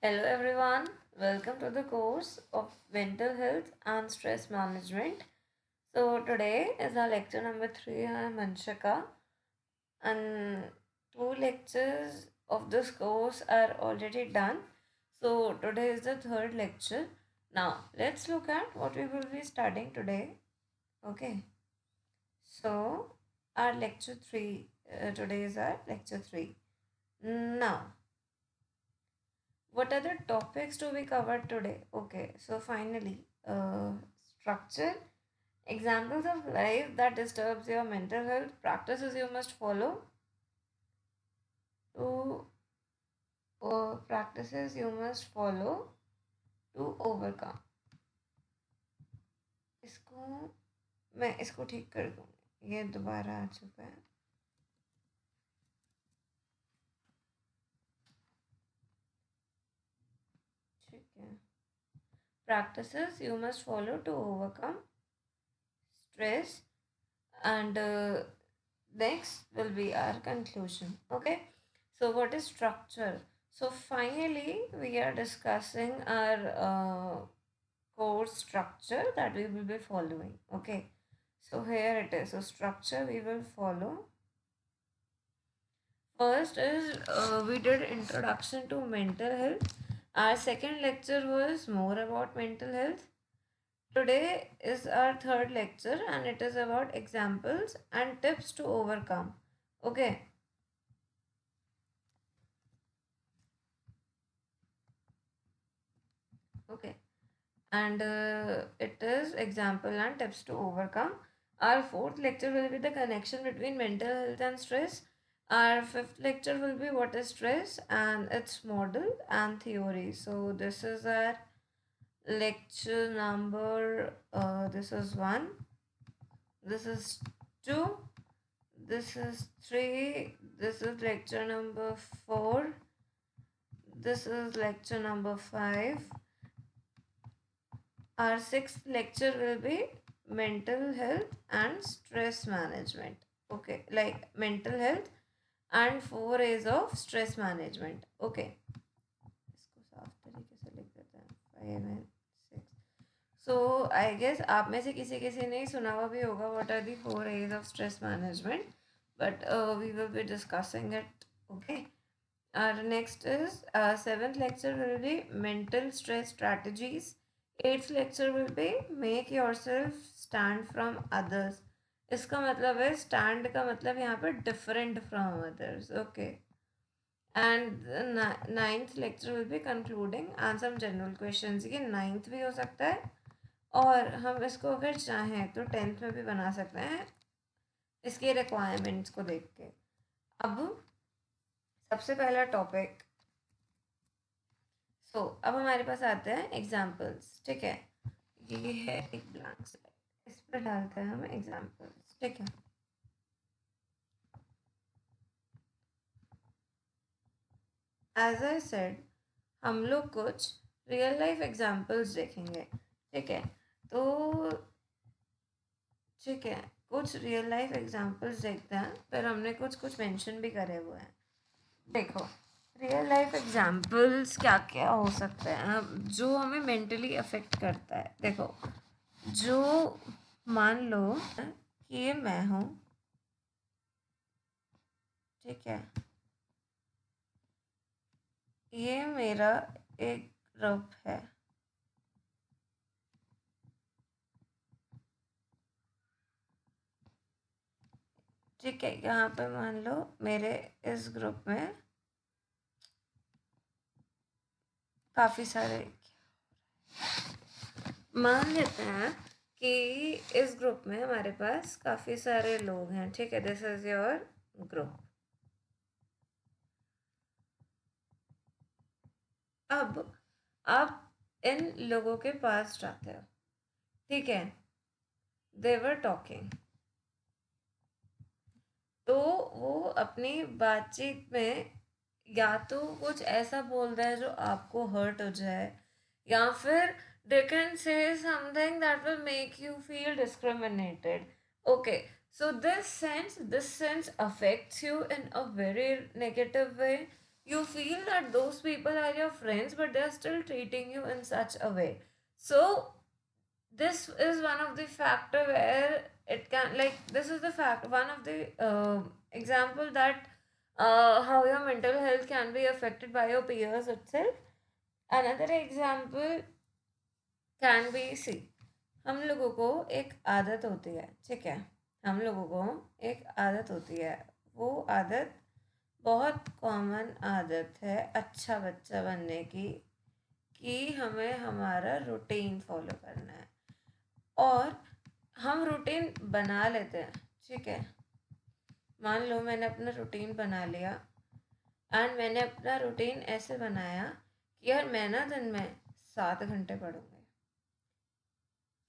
Hello everyone, welcome to the course of Mental Health and Stress Management. So today is our lecture number 3. I am Anshika, and two lectures of this course are already done. So today is the third lecture. Now let's look at what we will be studying today. Okay, so our lecture 3, today is our lecture 3. Now, what are the topics to be covered today? Okay, so finally, structure, examples of life that disturbs your mental health, practices you must follow to practices you must follow to overcome. इसको मैं इसको ठीक कर दूँगी, ये दोबारा आ चुका है. ठीक है. Practices you must follow to overcome stress, and next will be our conclusion. Okay, so what is structure? So finally we are discussing our course structure that we will be following. Okay, so here it is. So structure we will follow. First is we did introduction to mental health. Our second lecture was more about mental health. Today is our third lecture and it is about examples and tips to overcome. Okay. Okay. And it is example and tips to overcome. Our fourth lecture will be the connection between mental health and stress. Our fifth lecture will be what is stress and its model and theory. So this is our lecture number. This is 1. This is 2. This is 3. This is lecture number 4. This is lecture number 5. Our sixth lecture will be mental health and stress management. Okay, like mental health and 4 A's of stress management. Okay. इसको साफ तरीके से लिख देते हैं 5 and 6. So I guess आप में से किसी ने सुना हुआ भी होगा what are the 4 A's of stress management, but we will be discussing it. Okay. Our next is seventh lecture will be mental stress strategies. Eighth lecture will be make yourself stand from others. इसका मतलब है stand का मतलब यहाँ पर different from others. Okay. And the ninth lecture will be concluding and some general questions. ये ninth भी हो सकता है और हम इसको अगर चाहें तो 10th में भी बना सकते हैं इसके रिक्वायरमेंट्स को देख के. अब सबसे पहला टॉपिक. अब हमारे पास आते हैं एग्जाम्पल्स. ठीक है, ये है एक ब्लैंक स्लाइड, इस पर डालते हैं हम एग्जाम्पल्स. ठीक है, एज आई सेड हम लोग कुछ रियल लाइफ एग्जाम्पल्स देखेंगे. ठीक है, तो ठीक है, कुछ रियल लाइफ एग्जाम्पल्स देखते हैं, फिर हमने कुछ कुछ मेंशन भी करे हुए हैं. देखो, रियल लाइफ एग्जाम्पल्स क्या क्या हो सकते हैं जो हमें मेंटली अफेक्ट करता है. देखो, जो मान लो कि ये मैं हूँ. ठीक है, ये मेरा एक ग्रुप है. ठीक है, यहाँ पे मान लो मेरे इस ग्रुप में काफ़ी सारे, मान लेते हैं कि इस ग्रुप में हमारे पास काफ़ी सारे लोग हैं. ठीक है, दिस इज योर ग्रुप. अब आप इन लोगों के पास जाते हो. ठीक है, दे वर टॉकिंग. तो वो अपनी बातचीत में या तो कुछ ऐसा बोल रहा है जो आपको हर्ट हो जाए, या फिर they can say something that will make you feel discriminated. Okay, so this sense affects you in a very negative way. you feel that those people are your friends, but they're still treating you in such a way. So this is one of the factor where it can, like, this is the fact, one of the example that how your mental health can be affected by your peers itself. Another example can be see, हम लोगों को एक आदत होती है, ठीक है, हम लोगों को एक आदत होती है, वो आदत बहुत कॉमन आदत है अच्छा बच्चा बनने की, कि हमें हमारा रूटीन फॉलो करना है, और हम रूटीन बना लेते हैं, ठीक है। मान लो मैंने अपना रूटीन बना लिया, एंड मैंने अपना रूटीन ऐसे बनाया कि यार मैं ना दिन में 7 घंटे पढ़ूंगी,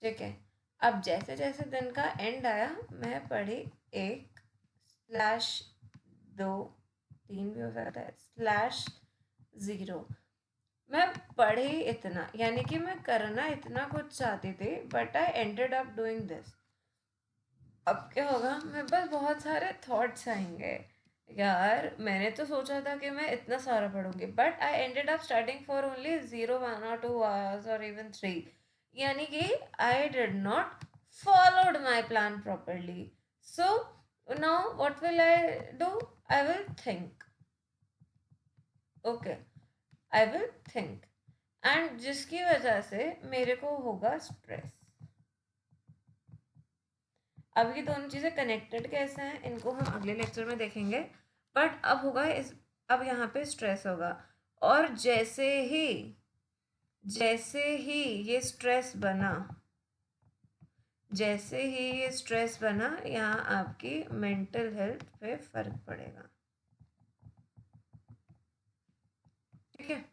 ठीक है। अब जैसे जैसे दिन का एंड आया, मैं पढ़ी 1/2, 3 भी हो सकता है, /0। मैं पढ़ी इतना, यानी कि मैं करना इतना कुछ चाहती थी, but I ended up doing this. अब क्या होगा, मेरे पास बहुत सारे थॉट्स आएंगे, यार मैंने तो सोचा था कि मैं इतना सारा पढ़ूंगी, but I ended up starting for only 0, 1 or 2 hours और इवन 3, यानी कि I did not followed my plan properly. So now what will I do? I will think. Okay, I will think. And जिसकी वजह से मेरे को होगा stress. अब ये दोनों चीज़ें कनेक्टेड कैसे हैं, इनको हम अगले लेक्चर में देखेंगे, बट अब होगा इस, अब यहाँ पे स्ट्रेस होगा, और जैसे ही ये स्ट्रेस बना, जैसे ही ये स्ट्रेस बना, यहाँ आपकी मेंटल हेल्थ पे फर्क पड़ेगा, ठीक है।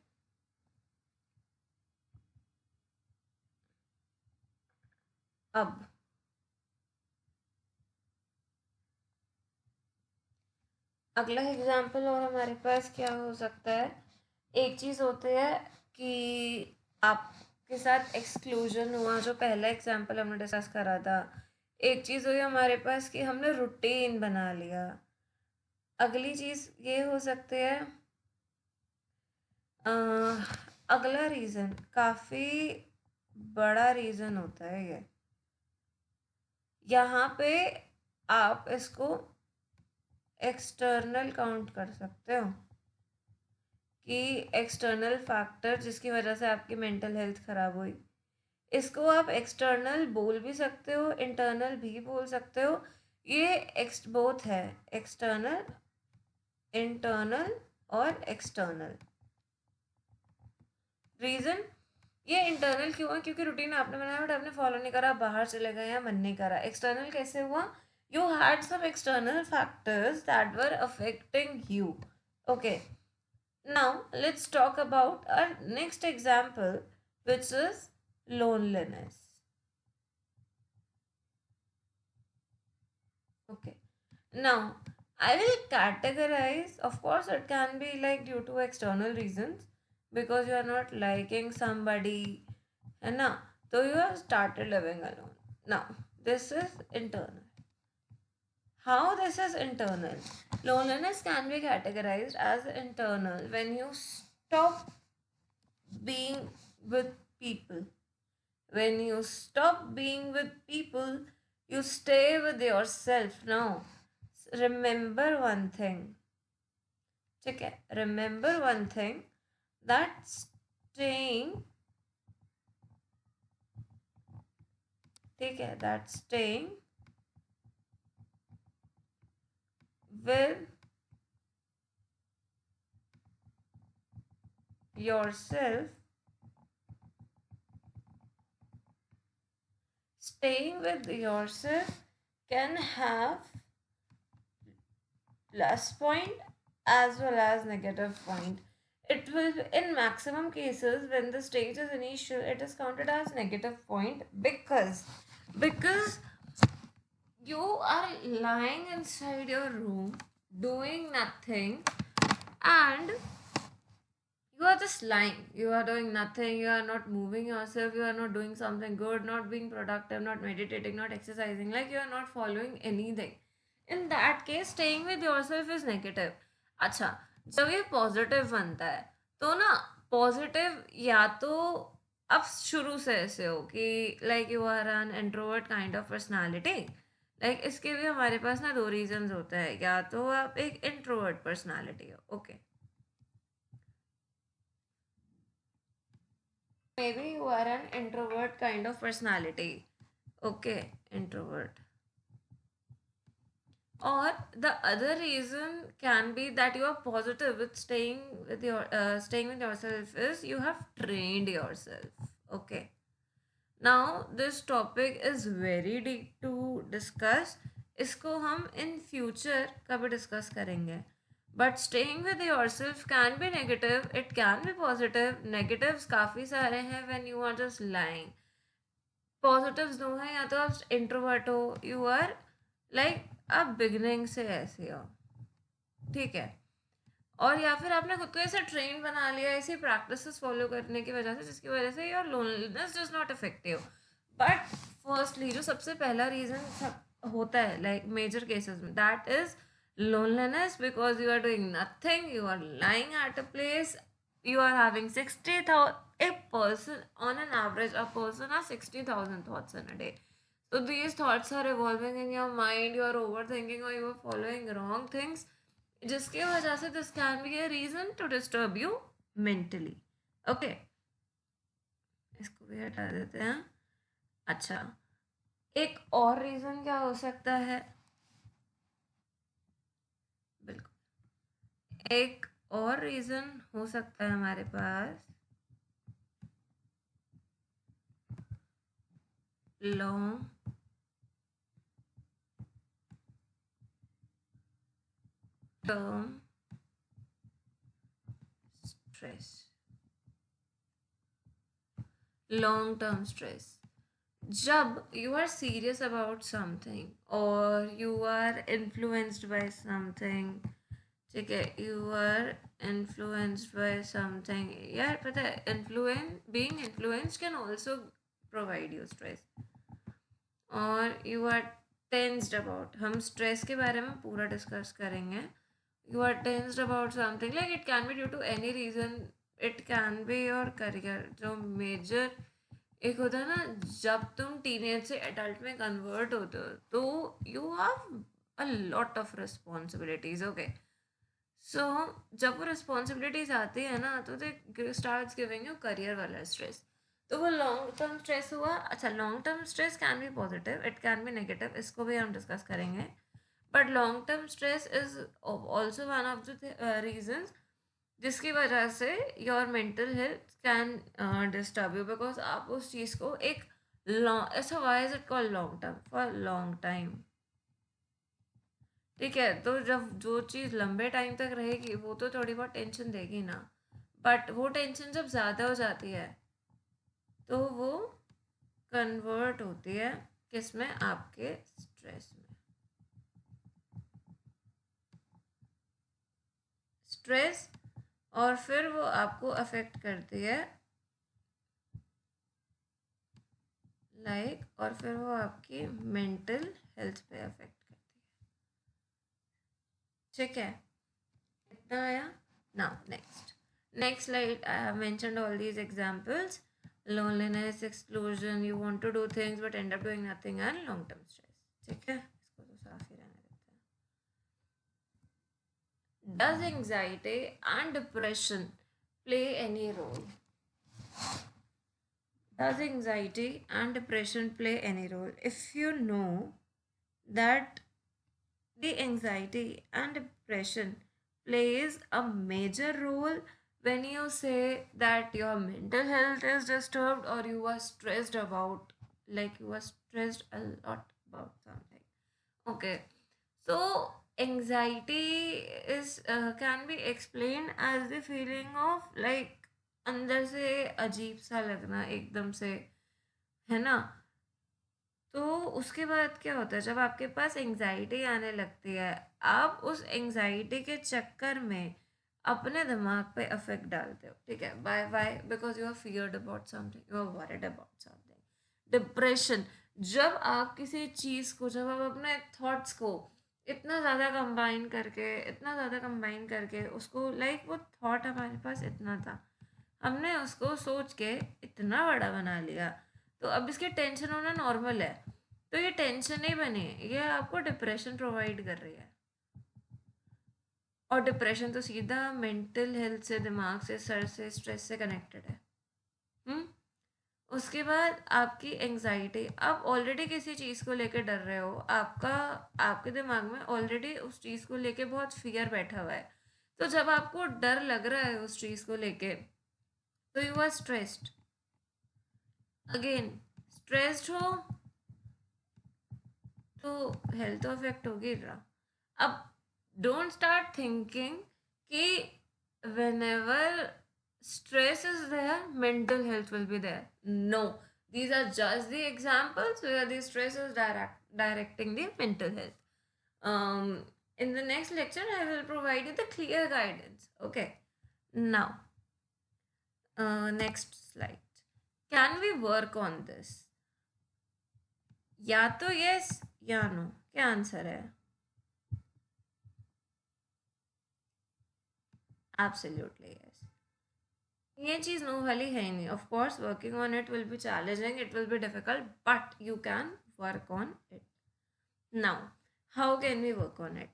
अब अगला एग्जाम्पल और हमारे पास क्या हो सकता है, एक चीज़ होती है कि आपके साथ एक्सक्लूजन हुआ, जो पहला एग्जाम्पल हमने डिस्कस करा था। एक चीज़ हुई हमारे पास कि हमने रूटीन बना लिया। अगली चीज़ ये हो सकती है, अगला रीज़न काफ़ी बड़ा रीज़न होता है ये, यहाँ पे आप इसको एक्सटर्नल काउंट कर सकते हो, कि एक्सटर्नल फैक्टर जिसकी वजह से आपकी मेंटल हेल्थ ख़राब हुई, इसको आप एक्सटर्नल बोल भी सकते हो, इंटरनल भी बोल सकते हो। ये बोथ है, एक्सटर्नल, इंटरनल और एक्सटर्नल। रीज़न ये इंटरनल क्यों है, क्योंकि रूटीन आपने बनाया बट आपने फॉलो नहीं करा, बाहर चले गए या मन नहीं करा। एक्सटर्नल कैसे हुआ, you had some external factors that were affecting you. Okay, now let's talk about our next example, which is loneliness. Okay, now I will categorize, of course it can be like due to external reasons, because you are not liking somebody, and now so you have started living alone. Now this is internal. How this is internal? Loneliness can be categorized as internal when you stop being with people. When you stop being with people, you stay with yourself. Now, remember one thing. Okay, remember one thing, that staying, okay, that staying with yourself, staying with yourself can have plus point as well as negative point. It will, in maximum cases when the stage is initial, it is counted as negative point, because you are lying inside your room doing nothing, and you are just lying, you are doing nothing, you are not moving yourself, you are not doing something good, not being productive, not meditating, not exercising, like you are not following anything. In that case, staying with yourself is negative. Acha, जब ये positive बनता है तो ना, positive या तो अब शुरू से ऐसे हो कि like you are an introvert kind of personality, like इसके भी हमारे पास ना दो रीजंस होते हैं, या तो आप एक इंट्रोवर्ट पर्सनालिटी हो, okay, maybe you are an introvert kind of personality, okay, introvert. Or the other reason can be that you are positive with staying with yourself is you have trained yourself. Okay. Now this topic is very deep to discuss. इसको हम in future कभी discuss करेंगे. But staying with yourself can be negative, it can be positive. Negatives काफ़ी सारे हैं when you are just lying. Positives दो हैं, या तो आप इंट्रोवर्ट हो, यू आर लाइक आप बिगनिंग से ऐसे हो, ठीक है, और या फिर आपने खुद को ऐसे ट्रेन बना लिया ऐसी प्रैक्टिसेस फॉलो करने की वजह से, जिसकी वजह से your loneliness does not affect you. But firstly जो सबसे पहला रीजन होता है लाइक मेजर केसेस में, that is loneliness because you are doing nothing, you are lying at a place, you are having 60,000, a person on an average, a person has 60,000 thoughts in a day. So these thoughts are revolving in your mind, you are overthinking or you are following wrong things, जिसकी वजह से this can be a reason to disturb you mentally. Okay, इसको भी हटा देते हैं. अच्छा, एक और रीजन क्या हो सकता है, बिल्कुल एक और रीजन हो सकता है हमारे पास, long term stress. Long term stress, जब you are serious about something और you are influenced by something, ठीक है, you are influenced by something, यार पता है influence, being influenced can also provide you stress, और यू आर टेंस्ड अबाउट, हम stress के बारे में पूरा डिस्कस करेंगे. You are tensed about something, like it can be due to any reason, it can be your career, जो major एक होता है ना, जब तुम टीनेज से एडल्ट में कन्वर्ट होते हो तो you have a lot of responsibilities, okay. So जब वो रिस्पॉन्सिबिलिटीज आती है ना तो they starts giving you career वाला स्ट्रेस. तो वो लॉन्ग टर्म स्ट्रेस हुआ. अच्छा, long term stress can be positive, it can be negative, इसको भी हम डिस्कस करेंगे. But long term stress is also one of the reasons जिसकी वजह से your mental health can disturb you, because आप उस चीज़ को एक लॉन्ग, ऐसा why is it called long term, for long time, ठीक है. तो जब जो चीज़ लंबे टाइम तक रहेगी वो तो थोड़ी बहुत टेंशन देगी ना, बट वो टेंशन जब ज़्यादा हो जाती है तो वो कन्वर्ट होती है किस में, आपके स्ट्रेस में. स्ट्रेस, और फिर वो आपको अफेक्ट करती है और फिर वो आपकी मेंटल हेल्थ पे अफेक्ट करती है, ठीक है. इतना आया. Now next slide, I have mentioned all these examples. Loneliness, exclusion, you want to do things but end up doing nothing, and long term stress, ठीक है. इसको तो साफ ही रहने देते हैं. Does anxiety and depression play any role? Does anxiety and depression play any role? If you know that the anxiety and depression plays a major role when you say that your mental health is disturbed or you are stressed about, like you are stressed a lot about something. Okay, so anxiety is can be explained as the feeling of like अंदर से अजीब सा लगना एकदम से, है ना. तो उसके बाद क्या होता है, जब आपके पास एंजाइटी आने लगती है, आप उस एंजाइटी के चक्कर में अपने दिमाग पे अफेक्ट डालते हो, ठीक है. Bye bye, because you are feared about something, you are worried about something. Depression, जब आप किसी चीज़ को, जब आप अपने थॉट्स को इतना ज़्यादा कंबाइन करके, इतना ज़्यादा कंबाइन करके उसको, लाइक वो थॉट हमारे पास इतना था, हमने उसको सोच के इतना बड़ा बना लिया। तो अब इसकी टेंशन होना नॉर्मल है। तो ये टेंशन नहीं बनी, ये आपको डिप्रेशन प्रोवाइड कर रही है। और डिप्रेशन तो सीधा मेंटल हेल्थ से, दिमाग से, सर से, स्ट्रेस से कनेक्टेड है। हम्म। उसके बाद आपकी एंजाइटी, आप ऑलरेडी किसी चीज़ को लेके डर रहे हो, आपका, आपके दिमाग में ऑलरेडी उस चीज़ को लेके बहुत फियर बैठा हुआ है। तो जब आपको डर लग रहा है उस चीज़ को लेके, तो you are stressed. Again, stressed हो तो हेल्थ तो अफेक्ट होगी ना। अब डोंट स्टार्ट थिंकिंग कि whenever stress is there, mental health will be there. No, these are just the examples where the stress is directing the mental health. um in the next lecture I will provide you the clear guidance. Okay, now, next slide. Can we work on this? या तो yes या no, क्या answer है? Absolutely yes. ये चीज़ no वाली है ही नहीं. Of course working on it will be challenging, it will be difficult, but you can work on it. Now, how can we work on it?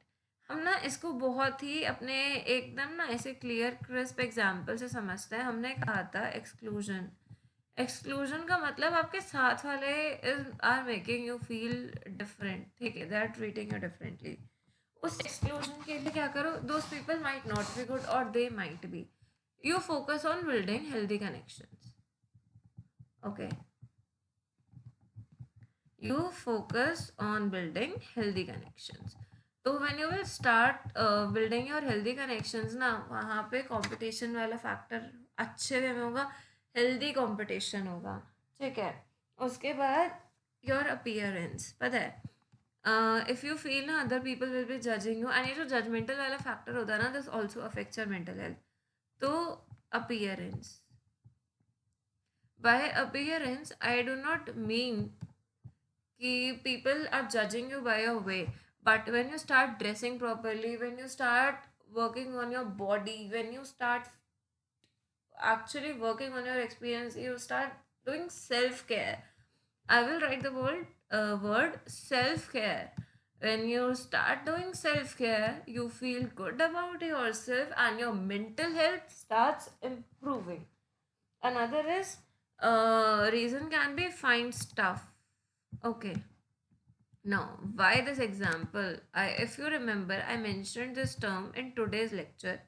हम ना इसको बहुत ही अपने एकदम ना ऐसे क्लियर क्रिस्प एग्जाम्पल से समझते हैं. हमने कहा था एक्सक्लूजन. एक्सक्लूजन का मतलब आपके साथ वाले are making you feel different, ठीक है, they are treating you differently. उस एक्सक्लूजन के लिए क्या करो, those people might not be good or they might be. You focus on building healthy connections. Okay. You focus on building healthy connections. तो when you will start building your healthy connections ना, वहाँ पे competition वाला factor अच्छे वे में होगा, healthy competition होगा, ठीक है. उसके बाद your appearance, पता है, if you feel ना other people will be judging you, and ये जो judgmental वाला factor होता है ना, this also affects your mental health. तो appearance. By appearance, I do not mean कि people are judging you by your way. But when you start dressing properly, when you start working on your body, when you start actually working on your experience, you start doing self care. I will write the word self care. When you start doing self care, you feel good about yourself and your mental health starts improving. Another is reason can be find stuff. Okay. Now, why this example? If you remember, I mentioned this term in today's lecture,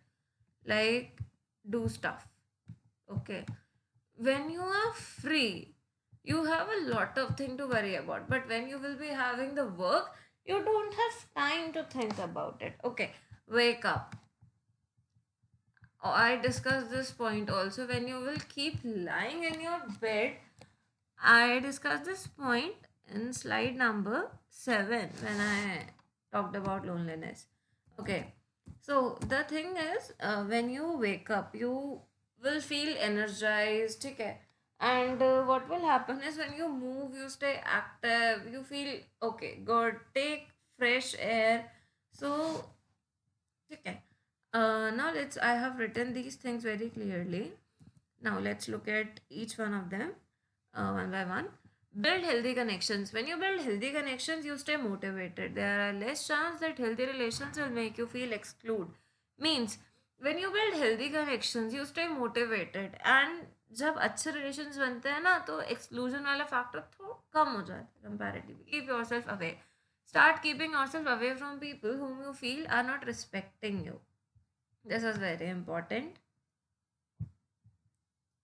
like do stuff. Okay. When you are free, you have a lot of things to worry about. But when you will be having the work, you don't have time to think about it. Okay. Wake up. I discussed this point also. When you will keep lying in your bed, I discussed this point in slide number 7 when I talked about loneliness. Okay, so the thing is, when you wake up, you will feel energized, okay? And what will happen is when you move, you stay active, you feel okay, good, take fresh air. So, okay. Now I have written these things very clearly. Now let's look at each one of them one by one. Build healthy connections. When you build healthy connections, you stay motivated. There are less chance that healthy relations will make you feel exclude. Means when you build healthy connections, you stay motivated. And जब अच्छे relations बनते हैं ना, तो exclusion वाला factor थोड़ा कम हो जाता है comparatively. Keep yourself away. Start keeping yourself away from people whom you feel are not respecting you. This is very important.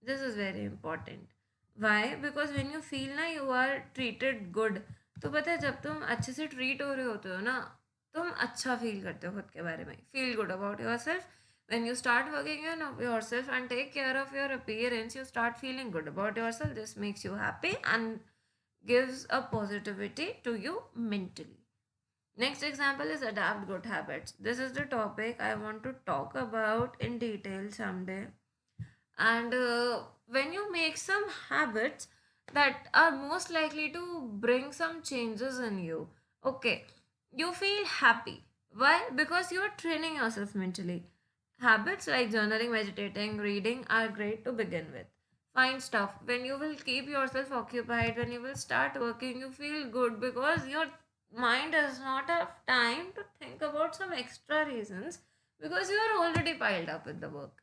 This is very important. Why? Because when you feel ना you are treated good, तो पता है जब तुम अच्छे से treat हो रहे होते हो ना, तुम अच्छा feel करते हो खुद के बारे में. Feel good about yourself. When you start working on yourself and take care of your appearance, you start feeling good about yourself. This makes you happy and gives a positivity to you mentally. Next example is adapt good habits. This is the topic I want to talk about in detail someday. And when you make some habits that are most likely to bring some changes in you, okay, you feel happy. Why? Because you're training yourself mentally. Habits like journaling, meditating, reading are great to begin with. Find stuff. When you will keep yourself occupied, when you will start working, you feel good because your mind does not have time to think about some extra reasons because you are already piled up with the work.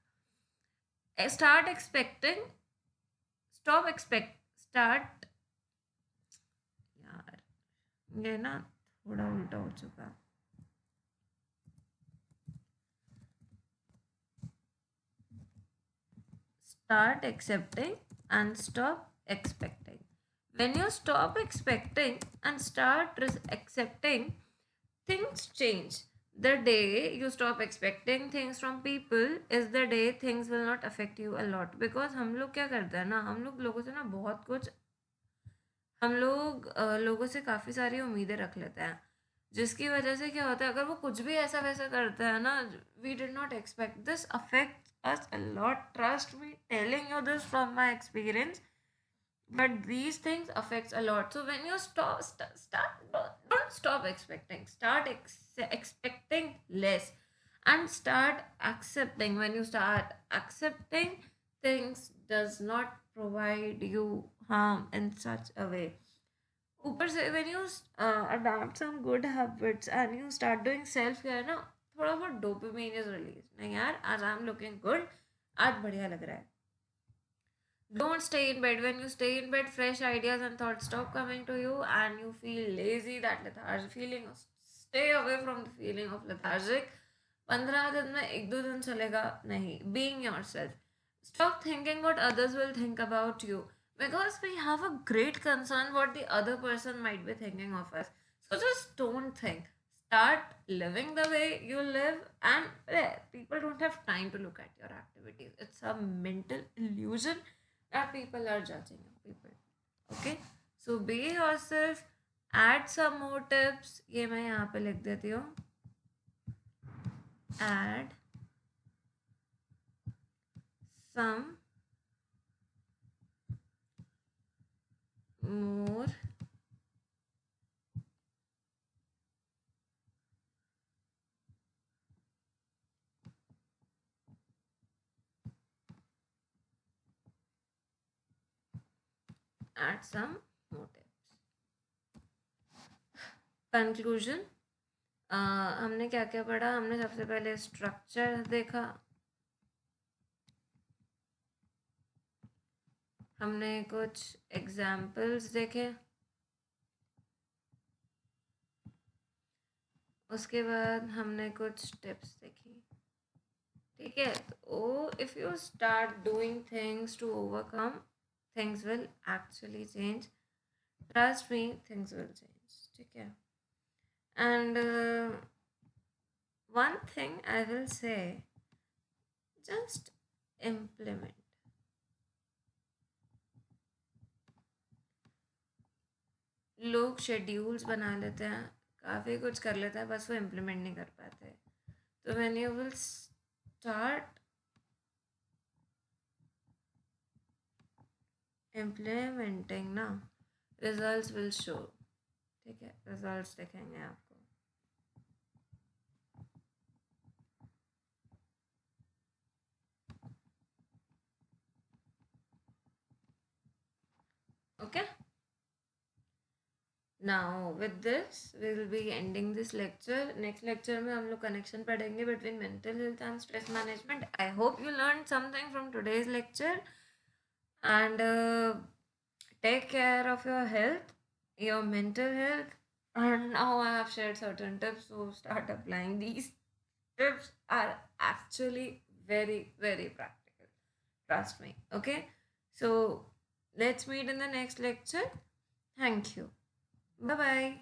Start expecting, stop expect, start, यार ये ना थोड़ा उल्टा हो चुका है. Start accepting and stop expecting. When you stop expecting and start accepting, things change. The day you stop expecting things from people is the day things will not affect you a lot. Because हम लोग क्या करते हैं ना, हम लोग लोगों से ना बहुत कुछ, हम लोग लोगों से काफ़ी सारी उम्मीदें रख लेते हैं, जिसकी वजह से क्या होता है, अगर वो कुछ भी ऐसा वैसा करते हैं ना, we did not expect, this affect us a lot. Trust me, telling you this from my experience, but these things affects a lot. So when you start don't stop expecting, start expecting less and start accepting. When you start accepting, things does not provide you harm in such a way. ऊपर से when you adopt some good habits and you start doing self care ना, थोड़ा बहुत dopamine is released. नहीं यार, आज I'm looking good, आज बढ़िया लग रहा है. Don't stay in bed. When you stay in bed, fresh ideas and thoughts stop coming to you and you feel lazy, that lethargic feeling. Stay away from the feeling of lethargic. 15 दिन में एक दो दिन चलेगा नहीं. Being yourself. Stop thinking what others will think about you. Because we have a great concern what the other person might be thinking of us. So just don't think. Start living the way you live, and people don't have time to look at your activities. It's a mental illusion that people are judging you. People. Okay? So be yourself. Add some more tips. ये मैं यहाँ पे लिख देती हूँ. Add some more add some more tips. Conclusion. हमने क्या क्या पढ़ा. हमने सबसे पहले स्ट्रक्चर देखा, हमने कुछ एग्जाम्पल्स देखे, उसके बाद हमने कुछ टिप्स देखी. ठीक है. तो if you start doing things to overcome, things will actually change. Trust me, things will change. ठीक है. And one thing I will say, just implement. लोग शेड्यूल्स बना लेते हैं, काफ़ी कुछ कर लेते हैं, बस वो इम्प्लीमेंट नहीं कर पाते. तो when you will start implementing ना, रिजल्ट्स विल शो. ठीक है. रिजल्ट्स दिखेंगे आपको. Okay. Now with this we will be ending this lecture. Next lecture में हम लोग connection पढ़ेंगे between mental health and stress management. I hope you learned something from today's lecture, and take care of your health, your mental health. And now I have shared certain tips, so start applying. These tips are actually very very practical. Trust me. Okay. So let's meet in the next lecture. Thank you. Bye bye.